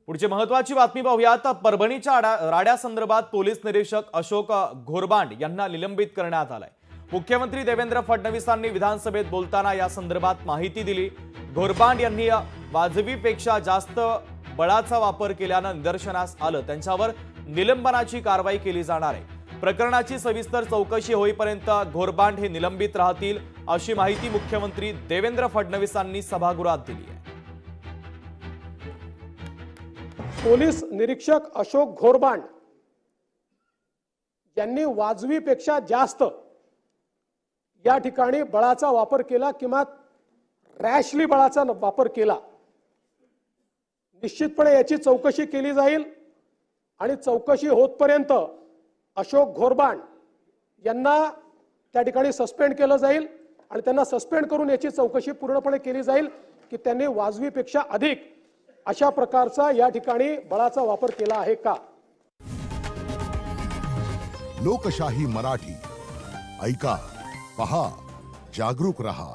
पुढची महत्त्वाची बातमी पाहूयात। परभणीच्या राड्यासंदर्भात पोलीस निरीक्षक अशोक घोरबांड यांना निलंबित करण्यात आलंय। मुख्यमंत्री देवेंद्र फडणवीसांनी विधानसभेत बोलताना या संदर्भात माहिती दिली। घोरबांड यांनी वाजवीपेक्षा जास्त बळाचा वापर केल्याने निदर्शनास आलं, त्यांच्यावर निलंबनाची कारवाई केली जाणार आहे। प्रकरणाची सविस्तर चौकशी होईपर्यंत घोरबांड हे निलंबित राहतील, अशी माहिती मुख्यमंत्री देवेंद्र फडणवीसांनी सभागृहात दिली आहे। पोलीस निरीक्षक अशोक घोरबांड यांनी वाजवीपेक्षा जास्त या ठिकाणी बळाचा वापर केला किंवा रॅशली बळाचा वापर केला। निश्चितपणे याची चौकशी केली जाईल आणि चौकशी होतपर्यंत अशोक घोरबांड यांना त्या ठिकाणी सस्पेंड केलं जाईल आणि त्यांना सस्पेंड करून याची चौकशी पूर्णपणे केली जाईल की त्यांनी वाजवीपेक्षा अधिक अशा प्रकारचा या ठिकाणी बळाचा वापर केला आहे का। लोकशाही मराठी ऐका, पहा, जागरूक रहा।